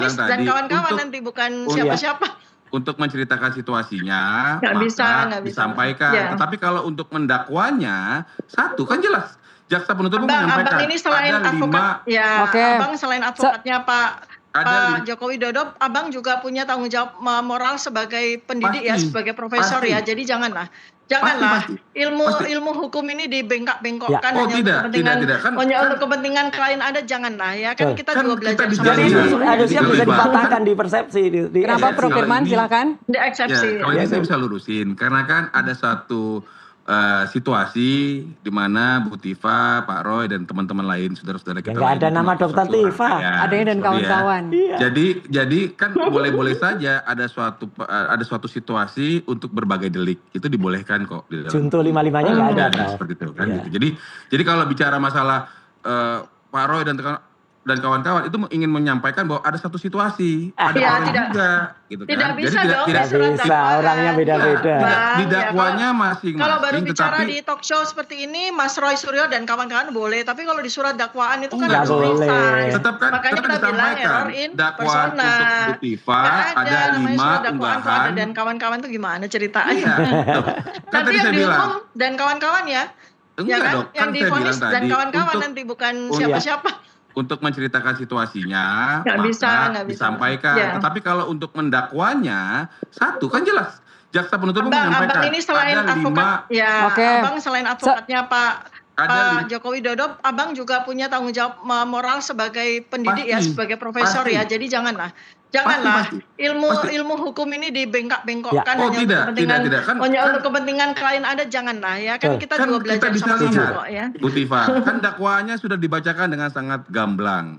bilang dan tadi kawan-kawan untuk nanti bukan oh, siapa-siapa. untuk menceritakan situasinya Nggak bisa, maka nggak bisa. disampaikan. Ya. Tetapi kalau untuk mendakwanya satu kan jelas jaksa penuntut umum Abang menyampaikan ini selain ada advokat, 5 ya, Oke. Abang selain advokatnya Pak ada Joko Widodo, Abang juga punya tanggung jawab moral sebagai pendidik ya, Pasti, sebagai profesor pasti. ya. Jadi janganlah Pasti. ilmu hukum ini dibengkak-bengkokkan Oh, hanya tidak. Kan, untuk kepentingan klien Anda, janganlah ya. Kan kita Kan juga belajar kita sama Jadi Iya. itu harusnya Jadi bisa Pak, dipatahkan di persepsi. Kenapa eksepsi. Prof Kalau Firman ini- silakan? di eksepsi. Ya, kalau ini saya bisa lurusin karena kan ada satu situasi di mana Bu Tifa, Pak Roy dan teman-teman lain saudara-saudara kita. Nggak ada lain nama itu Dr. Tifa. Adanya dan kawan-kawan. Iya. Jadi kan boleh-boleh saja ada suatu situasi untuk berbagai delik itu dibolehkan kok di dalam. Junto 55-nya nggak ada. Prof. Seperti itu kan Iya. gitu. Jadi kalau bicara masalah Pak Roy dan kawan-kawan itu ingin menyampaikan bahwa ada satu situasi, ada Iya, orang tidak- juga gitu kan. Tidak bisa dong. tidak di surat bisa, dakwaan. orangnya beda-beda. Bang, di dakwanya ya, masing-masing, kalau baru bicara tetapi di talk show seperti ini, Mas Roy Suryo dan kawan-kawan boleh. Tapi kalau di surat dakwaan itu kan nggak harus boleh. precise. tetap kan Makanya kita bilang disampaikan error in dakwaan persona. untuk Bu Tifa Nggak ada namanya 5 surat dakwaan tuh ada unggahan. dan kawan-kawan tuh gimana ceritanya? Iya. Tuh. Kan Nanti tadi yang saya bilang. dihukum dan kawan-kawan ya. Enggak Ya kan? dok, Yang kan saya divonis bilang dan tadi kawan-kawan untuk nanti bukan Oh, iya. siapa-siapa. untuk menceritakan situasinya Nggak maka bisa. disampaikan. Ya. Tetapi kalau untuk mendakwanya satu kan jelas jaksa penuntut umum Abang menyampaikan ini selain ada 5 advokat, ya, Oke. Abang selain advokatnya ada Joko Widodo, Abang juga punya tanggung jawab moral sebagai pendidik ya, Pasti, sebagai profesor pasti. ya. Jadi janganlah Pasti. ilmu hukum ini dibengkak-bengkokkan Ya. Oh, hanya tidak. Kan- untuk kepentingan klien Anda, janganlah ya. Kan kita Kan juga kita belajar bisa sama-sama lihat, kok ya. Bu Tifa, kan dakwaannya sudah dibacakan dengan sangat gamblang.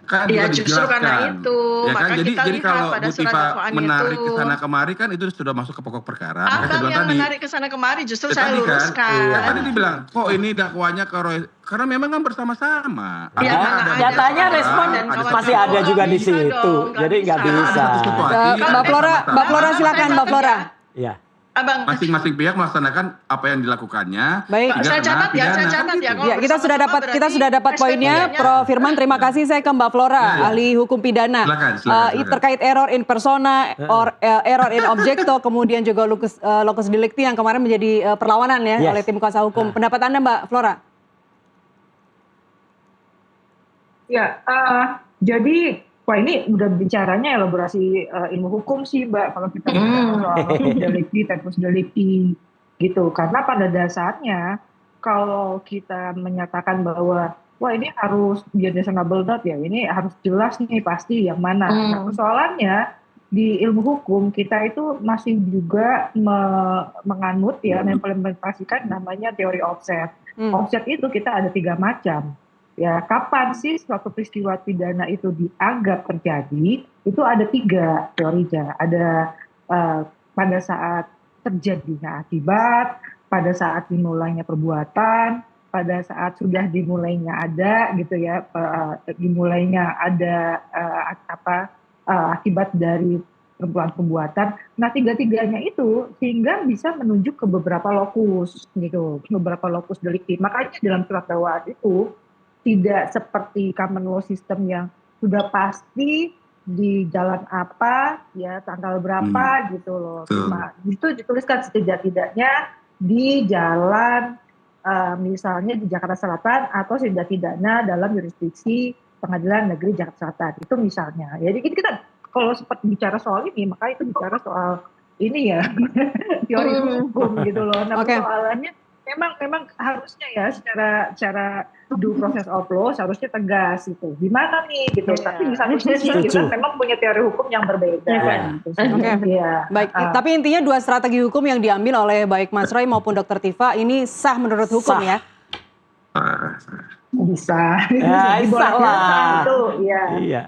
Kan Iya, sudah justru karena dijelaskan. itu, Ya kan? maka Jadi kita lihat kalau pada Bu surat Tifa dakwaan menarik itu. ke sana kemari kan itu sudah masuk ke pokok perkara. Maka saya Abang bilang yang tadi. menarik ke sana kemari, justru Ya, saya tadi kan, luruskan. ya, tadi dibilang, kok ini dakwanya ke Roy, karena memang kan bersama-sama. Ya, Artinya mana ada ada Nyatanya beberapa respon orang, dan ada kawan-kawan. masih ada juga di Nggak bisa situ. dong, nggak Jadi nggak bisa. bisa. Satu situasi, Mbak Flora, sama-sama. Mbak Flora Abang, silakan saya Mbak catat Flora. ya. Iya. Abang, Masing-masing pihak melaksanakan apa yang dilakukannya. Baik. sehingga Saya kena catat ya, pidana, saya kan catat ya. gitu. Kalau Ya, kita sudah dapat berarti poinnya, SPP-nya. Prof Firman. Terima kasih. Saya ke Mbak Flora, Ya. ahli hukum pidana. Silakan. Terkait error in persona, error in objecto, kemudian juga locus delicti yang kemarin menjadi perlawanan ya Yes. oleh tim kuasa hukum. Pendapat Anda, Mbak Flora? Ya, jadi wah ini udah bicaranya elaborasi ilmu hukum sih, Mbak. Kalau kita bicara soal locus delicti, tempus delicti, gitu. Karena pada dasarnya kalau kita menyatakan bahwa wah ini harus beyond reasonable doubt ya, ini harus jelas nih pasti yang mana. Nah, persoalannya di ilmu hukum kita itu masih juga menganut ya, mengimplementasikan namanya teori offset. Offset itu kita ada 3 macam. Ya, kapan sih suatu peristiwa pidana itu dianggap terjadi? Itu ada 3 teorinya. Ada pada saat terjadinya akibat, pada saat dimulainya perbuatan, pada saat sudah dimulainya ada gitu ya, dimulainya ada akibat dari perbuatan. Nah, 3-tiganya itu sehingga bisa menunjuk ke beberapa lokus gitu, beberapa lokus delikti. Makanya dalam surat dakwaan itu tidak seperti common law system yang sudah pasti di jalan apa, ya tanggal berapa gitu loh. Cuma itu dituliskan setidak-tidaknya di jalan misalnya di Jakarta Selatan atau tindak pidana dalam yurisdiksi Pengadilan Negeri Jakarta Selatan. Itu misalnya. Jadi kita kalau sempat bicara soal ini, maka itu bicara soal ini ya teori hukum gitu loh. Nah, persoalannya memang harusnya ya secara due process of law seharusnya tegas gitu. Gimana nih gitu. Tapi di satu sisi kita memang punya teori hukum yang berbeda. Gitu. Ya. Baik, tapi intinya 2 strategi hukum yang diambil oleh baik Mas Roy maupun Dr. Tifa ini sah menurut hukum ya? Bisa. Ya, bisa lah. Iya.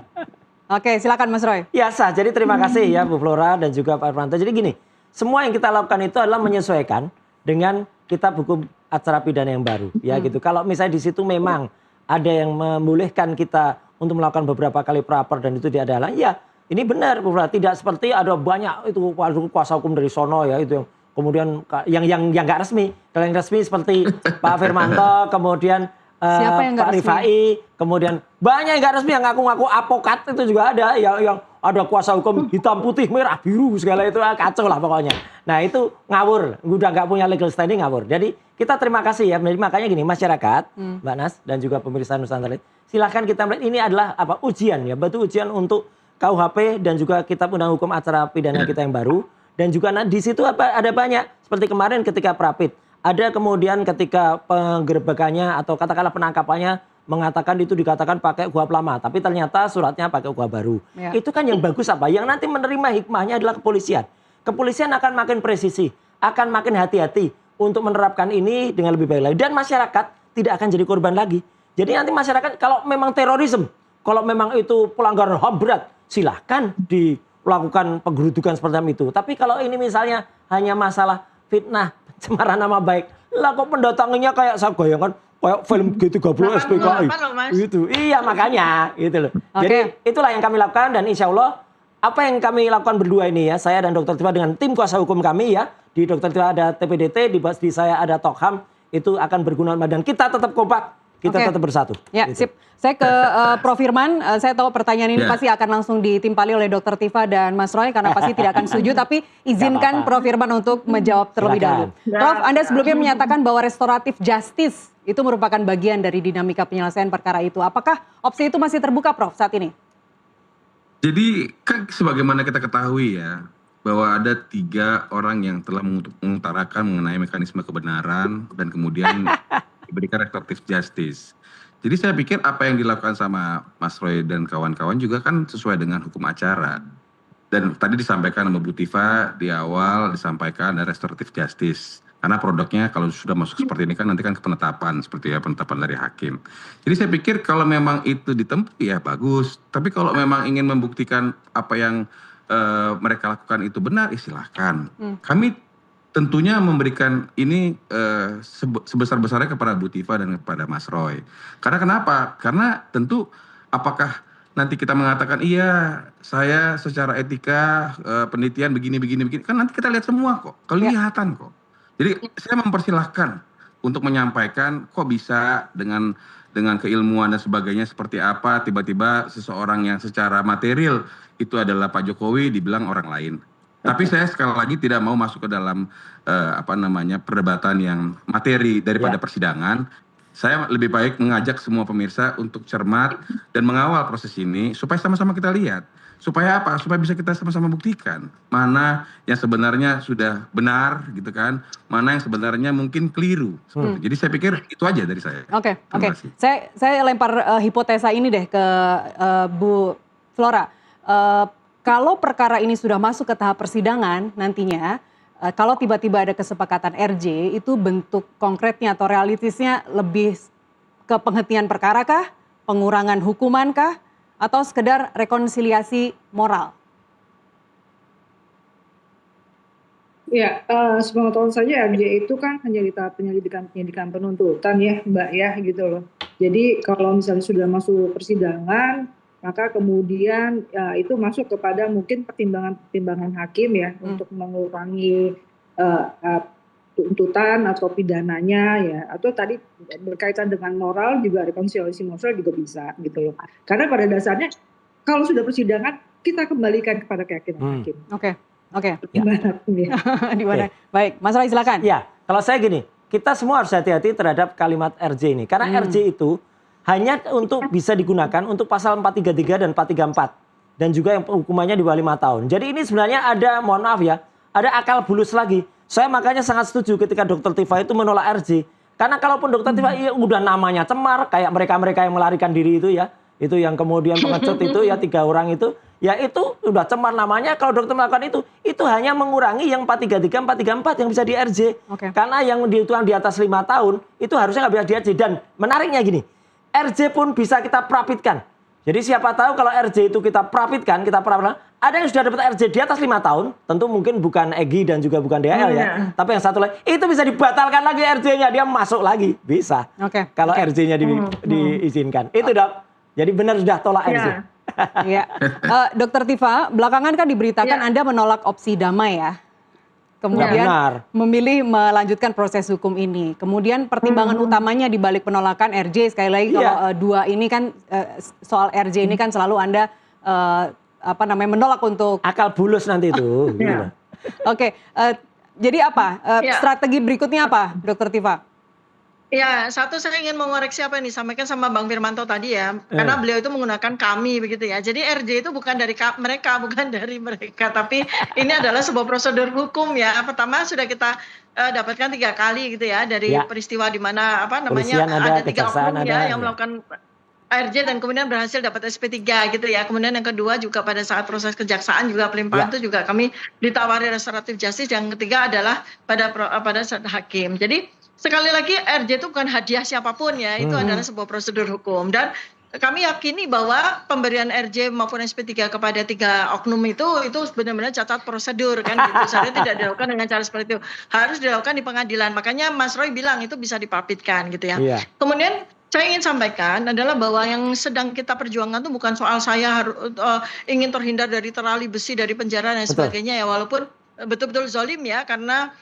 Oke, silakan Mas Roy. Ya sah. Jadi terima kasih ya Bu Flora dan juga Pak Irvanto. Jadi gini, semua yang kita lakukan itu adalah menyesuaikan dengan kitab hukum acara pidana yang baru ya gitu. Kalau misalnya di situ memang ada yang membolehkan kita untuk melakukan beberapa kali praper dan itu tidak ada, ya ini benar Bu Flora, tidak seperti ada banyak itu kuasa hukum dari sono ya itu yang kemudian yang nggak resmi. Kalau yang resmi seperti Pak Firmanto, kemudian Pak Rifai, kemudian Banyak yang nggak resmi yang ngaku-ngaku apokat itu juga ada, yang ada kuasa hukum hitam putih merah biru segala itu kacau lah pokoknya. Nah itu ngawur, udah nggak punya legal standing ngawur. Jadi kita terima kasih ya, makanya gini masyarakat, Mbak Nas dan juga pemirsa Nusantara, silahkan kita melihat ini adalah apa ujian ya, batu ujian untuk KUHP dan juga Kitab Undang Hukum Acara Pidana kita yang baru. Dan juga di situ ada banyak seperti kemarin ketika Prapit, ada kemudian ketika penggerebekannya atau katakanlah penangkapannya mengatakan itu dikatakan pakai KUHP lama, tapi ternyata suratnya pakai KUHP baru. Ya. Itu kan yang bagus apa? Yang nanti menerima hikmahnya adalah kepolisian. Kepolisian akan makin presisi, akan makin hati-hati untuk menerapkan ini dengan lebih baik lagi. Dan masyarakat tidak akan jadi korban lagi. Jadi nanti masyarakat kalau memang terorisme, kalau memang itu pelanggaran HAM berat, silahkan dilakukan penggerudukan seperti itu. Tapi kalau ini misalnya hanya masalah fitnah, pencemaran nama baik, lah kok pendatangannya kayak saya bayangkan kayak film G30 SPKI gitu. Iya makanya gitu loh. Jadi itulah yang kami lakukan dan insya Allah apa yang kami lakukan berdua ini ya, saya dan Dr. Tifa dengan tim kuasa hukum kami ya, di Dr. Tifa ada TPDT, di saya ada Tokham, itu akan berguna dan kita tetap kompak, kita tetap bersatu. Ya gitu. Sip. Saya ke Prof. Firman, saya tahu pertanyaan ini pasti akan langsung ditimpali oleh Dr. Tifa dan Mas Roy karena pasti tidak akan setuju, tapi izinkan Prof. Firman untuk menjawab terlebih dahulu. Prof, Anda sebelumnya menyatakan bahwa restoratif justice itu merupakan bagian dari dinamika penyelesaian perkara itu. Apakah opsi itu masih terbuka, Prof, saat ini? Jadi kan sebagaimana kita ketahui ya, bahwa ada 3 orang yang telah mengutarakan mengenai mekanisme kebenaran dan kemudian diberikan restoratif justice. Jadi saya pikir apa yang dilakukan sama Mas Roy dan kawan-kawan juga kan sesuai dengan hukum acara. Dan tadi disampaikan sama Bu Tifa di awal disampaikan ada restoratif justice. Karena produknya kalau sudah masuk seperti ini kan nanti kan penetapan seperti ya, penetapan dari hakim. Jadi saya pikir kalau memang itu ditempuh ya bagus. Tapi kalau memang ingin membuktikan apa yang mereka lakukan itu benar, silahkan. Kami tentunya memberikan ini sebesar-besarnya kepada Bu Tifa dan kepada Mas Roy. Karena kenapa? Karena tentu apakah nanti kita mengatakan iya saya secara etika penelitian begini, kan nanti kita lihat semua kok, kelihatan kok. Jadi saya mempersilahkan untuk menyampaikan kok bisa dengan keilmuan dan sebagainya seperti apa tiba-tiba seseorang yang secara material itu adalah Pak Jokowi dibilang orang lain. Tapi saya sekali lagi tidak mau masuk ke dalam perdebatan yang materi daripada persidangan. Saya lebih baik mengajak semua pemirsa untuk cermat dan mengawal proses ini supaya sama-sama kita lihat. Supaya apa? Supaya bisa kita sama-sama buktikan mana yang sebenarnya sudah benar gitu kan, mana yang sebenarnya mungkin keliru. Jadi saya pikir itu aja dari saya. Oke. Saya lempar hipotesa ini deh ke Bu Flora. Kalau perkara ini sudah masuk ke tahap persidangan nantinya, kalau tiba-tiba ada kesepakatan RJ, itu bentuk konkretnya atau realistisnya lebih ke penghentian perkara kah, pengurangan hukuman kah, atau sekedar rekonsiliasi moral? Ya, sepengetahuan saja RJ itu kan hanya di tahap penyelidikan penuntutan ya Mbak ya gitu loh. Jadi kalau misalnya sudah masuk persidangan, maka kemudian ya, itu masuk kepada mungkin pertimbangan hakim ya untuk mengurangi tuntutan atau pidananya ya, atau tadi berkaitan dengan moral juga rekonsiliasi moral juga bisa gitu loh. Karena pada dasarnya kalau sudah persidangan kita kembalikan kepada keyakinan hakim. Oke. Di mana? Baik, Mas Roy silakan. Ya, kalau saya gini, kita semua harus hati-hati terhadap kalimat RJ ini. Karena RJ itu hanya untuk bisa digunakan untuk pasal 433 dan 434. Dan juga yang hukumannya di bawah 5 tahun. Jadi ini sebenarnya ada, mohon maaf ya, ada akal bulus lagi. Saya makanya sangat setuju ketika Dr. Tifa itu menolak RJ. Karena kalaupun Dr. Tifa udah namanya cemar, kayak mereka-mereka yang melarikan diri itu ya. Itu yang kemudian pengecut itu ya 3 orang itu. Ya itu udah cemar namanya, kalau dokter melakukan itu hanya mengurangi yang 433, 434 yang bisa di RJ. Karena yang dihitung di atas 5 tahun, itu harusnya nggak bisa di RJ. Dan menariknya gini, RJ pun bisa kita prapitkan. Jadi siapa tahu kalau RJ itu kita prapitkan, ada yang sudah dapat RJ di atas 5 tahun, tentu mungkin bukan Egy dan juga bukan DL ya. Tapi yang satu lagi, itu bisa dibatalkan lagi RJ-nya, dia masuk lagi. Bisa. Kalau RJ-nya diizinkan. Itu dok. Jadi benar sudah tolak RJ. Iya. Dokter Tifa, belakangan kan diberitakan Anda menolak opsi damai ya. kemudian benar. memilih melanjutkan proses hukum ini. Kemudian pertimbangan utamanya di balik penolakan RJ, sekali lagi kalau dua ini kan soal RJ ini kan selalu Anda menolak untuk Akal bulus nanti itu. gitu. Iya. Oke, jadi apa strategi berikutnya apa, Dr. Tifa? Ya, satu saya ingin mengoreksi apa yang disampaikan sama Bang Firmanto tadi ya, karena beliau itu menggunakan kami begitu ya. Jadi RJ itu bukan dari mereka, bukan dari mereka, tapi ini adalah sebuah prosedur hukum ya. Pertama sudah kita dapatkan 3 kali gitu ya dari peristiwa di mana Polisian ada 3 kejaksaan oknum ya yang melakukan RJ dan kemudian berhasil dapat SP3 gitu ya. Kemudian yang kedua juga pada saat proses kejaksaan juga pelimpahan itu juga kami ditawari restoratif justice. Yang ketiga adalah pada saat hakim. Jadi sekali lagi RJ itu bukan hadiah siapapun ya, itu adalah sebuah prosedur hukum dan kami yakini bahwa pemberian RJ maupun SP3 kepada 3 oknum itu benar-benar cacat prosedur kan gitu. Seharusnya tidak dilakukan dengan cara seperti itu. Harus dilakukan di pengadilan. Makanya Mas Roy bilang itu bisa dipapitkan gitu ya. Iya. Kemudian saya ingin sampaikan adalah bahwa yang sedang kita perjuangkan itu bukan soal saya ingin terhindar dari terali besi dari penjara dan sebagainya ya, walaupun betul-betul zalim ya karena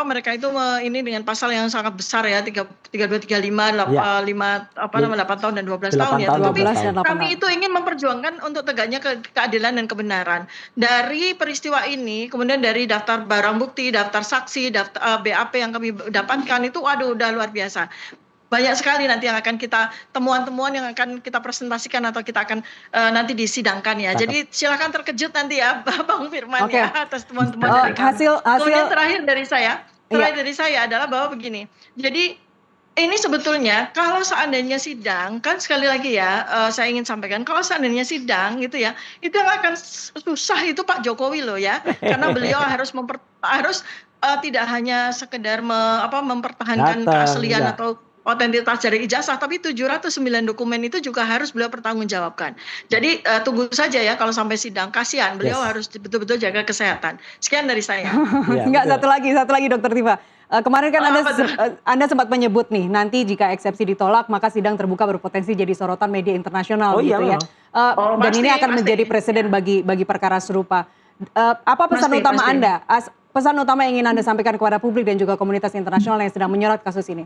mereka itu ini dengan pasal yang sangat besar ya 3235 8 tahun dan 12 tahun ya. Tetapi kami itu ingin memperjuangkan untuk tegaknya keadilan dan kebenaran. Dari peristiwa ini, kemudian dari daftar barang bukti, daftar saksi, daftar BAP yang kami dapatkan itu udah luar biasa. Banyak sekali nanti yang akan kita temuan-temuan yang akan kita presentasikan atau kita akan nanti disidangkan ya. Jadi silakan terkejut nanti ya Bang Firman ya atas temuan-temuan dari kami. Kemudian terakhir dari saya adalah bahwa begini. Jadi ini sebetulnya kalau seandainya sidang kan sekali lagi ya saya ingin sampaikan kalau seandainya sidang gitu ya itu yang akan susah itu Pak Jokowi loh ya karena beliau harus tidak hanya sekedar mempertahankan keaslian atau otentitas dari ijazah, tapi 709 dokumen itu juga harus beliau pertanggungjawabkan. Jadi tunggu saja ya kalau sampai sidang, kasihan beliau harus betul-betul jaga kesehatan. Sekian dari saya. Enggak, satu lagi Dr. Tifa. Kemarin kan Anda sempat menyebut nih, nanti jika eksepsi ditolak, maka sidang terbuka berpotensi jadi sorotan media internasional gitu ya. Dan ini akan menjadi presiden bagi perkara serupa. Apa pesan utama Anda? Pesan utama yang ingin Anda sampaikan kepada publik dan juga komunitas internasional yang sedang menyorot kasus ini?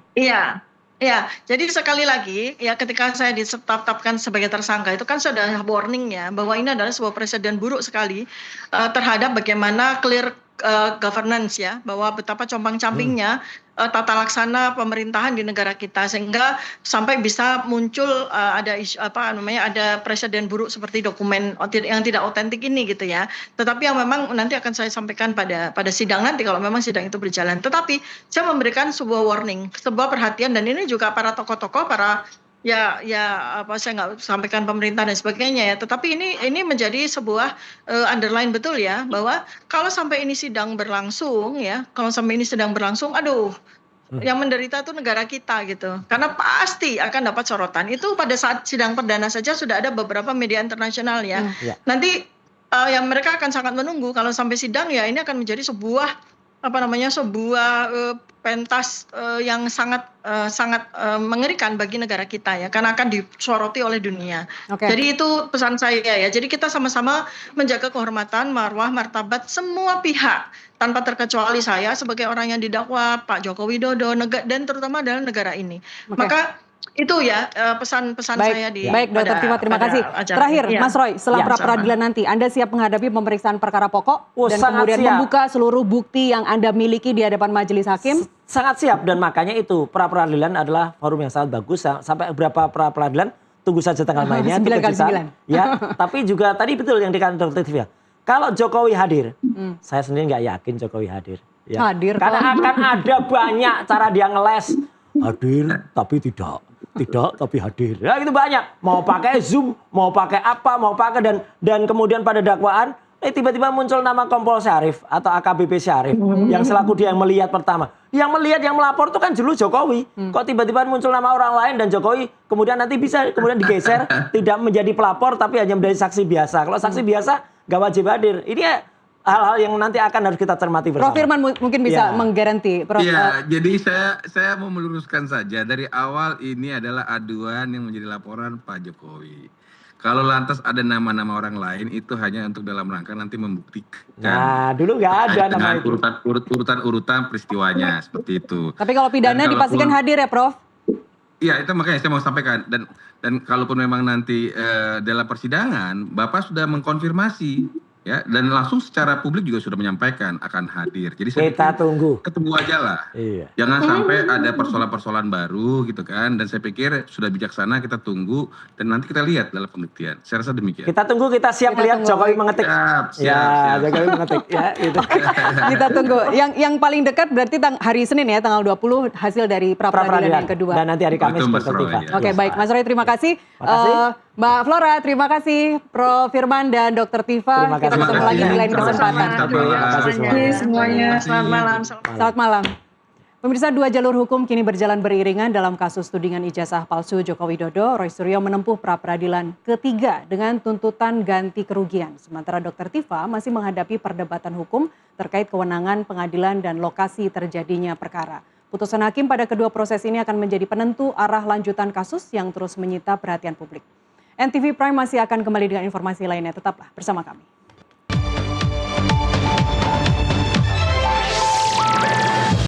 Iya, jadi sekali lagi ya ketika saya ditetapkan sebagai tersangka itu kan sudah warning ya bahwa ini adalah sebuah presiden buruk sekali terhadap bagaimana clear governance ya, bahwa betapa compang-campingnya tata laksana pemerintahan di negara kita sehingga sampai bisa muncul ada presiden buruk seperti dokumen yang tidak otentik ini gitu ya. Tetapi yang memang nanti akan saya sampaikan pada sidang nanti kalau memang sidang itu berjalan. Tetapi saya memberikan sebuah warning, sebuah perhatian dan ini juga para tokoh-tokoh saya nggak sampaikan pemerintah dan sebagainya ya, tetapi ini menjadi sebuah underline betul ya bahwa kalau sampai ini sedang berlangsung, aduh, yang menderita itu negara kita gitu, karena pasti akan dapat sorotan. Itu pada saat sidang perdana saja sudah ada beberapa media internasional ya. Nanti yang mereka akan sangat menunggu kalau sampai sidang ya ini akan menjadi sebuah pentas yang sangat mengerikan bagi negara kita ya karena akan disoroti oleh dunia. Jadi itu pesan saya ya. Jadi kita sama-sama menjaga kehormatan, marwah, martabat semua pihak tanpa terkecuali saya sebagai orang yang didakwa, Pak Joko Widodo dan terutama dalam negara ini. Maka itu ya pesan-pesan saya Baik, Dr. Tifa, terima kasih. Terakhir, Mas Roy, setelah pra-peradilan nanti, Anda siap menghadapi pemeriksaan perkara pokok dan kemudian membuka seluruh bukti yang Anda miliki di hadapan majelis hakim? Sangat siap, dan makanya itu pra-peradilan adalah forum yang sangat bagus. Sampai berapa pra-peradilan, tunggu saja tanggal mainnya. 9x9. Ya, tapi juga tadi betul yang dikatakan Dr. Tifa. Kalau Jokowi hadir, saya sendiri nggak yakin Jokowi hadir. Ya. Hadir karena akan ada banyak cara dia ngeles. Hadir tapi tidak tapi hadir. Ya itu banyak. Mau pakai Zoom, mau pakai apa, mau pakai dan kemudian pada dakwaan tiba-tiba muncul nama Kompol Syarif atau AKBP Syarif yang selaku dia yang melihat pertama. Yang melihat, yang melapor itu kan dulu Jokowi. Kok tiba-tiba muncul nama orang lain dan Jokowi kemudian nanti bisa kemudian digeser tidak menjadi pelapor tapi hanya menjadi saksi biasa. Kalau saksi biasa nggak wajib hadir. Ini hal-hal yang nanti akan harus kita cermati bersama. Prof Firman mungkin bisa menggaranti. Iya, jadi saya mau meluruskan saja dari awal ini adalah aduan yang menjadi laporan Pak Jokowi. Kalau lantas ada nama-nama orang lain itu hanya untuk dalam rangka nanti membuktikan. Nah, dulu nggak ada nama dengan itu. urutan peristiwanya seperti itu. Tapi kalau pidana dipastikan hadir ya, Prof? Iya, itu makanya saya mau sampaikan dan kalaupun memang nanti dalam persidangan Bapak sudah mengkonfirmasi ya dan langsung secara publik juga sudah menyampaikan akan hadir. Jadi Kita tunggu. Ketemu aja lah. Iya. Jangan sampai ada persoalan-persoalan baru gitu kan. Dan saya pikir sudah bijaksana kita tunggu dan nanti kita lihat dalam pembuktian. Saya rasa demikian. Kita tunggu, kita siap melihat Jokowi mengetik. Siap. Jokowi mengetik ya. Gitu. Kita tunggu. Yang paling dekat berarti hari Senin ya, tanggal 20 hasil dari pra-peradilan yang kedua. Dan nanti hari Kamis Mas Roy, Tifa. ya. Oke, baik. Mas Roy, terima kasih. Mbak Flora, terima kasih. Prof Firman dan Dr. Tifa. Kita ketemu lagi di lain kesempatan. Terima kasih semuanya. Selamat malam. Selamat malam. Pemirsa, 2 jalur hukum kini berjalan beriringan dalam kasus tudingan ijazah palsu Joko Widodo. Roy Suryo menempuh pra-peradilan ketiga dengan tuntutan ganti kerugian. Sementara Dr. Tifa masih menghadapi perdebatan hukum terkait kewenangan pengadilan dan lokasi terjadinya perkara. Putusan hakim pada kedua proses ini akan menjadi penentu arah lanjutan kasus yang terus menyita perhatian publik. NTV Prime masih akan kembali dengan informasi lainnya. Tetaplah bersama kami.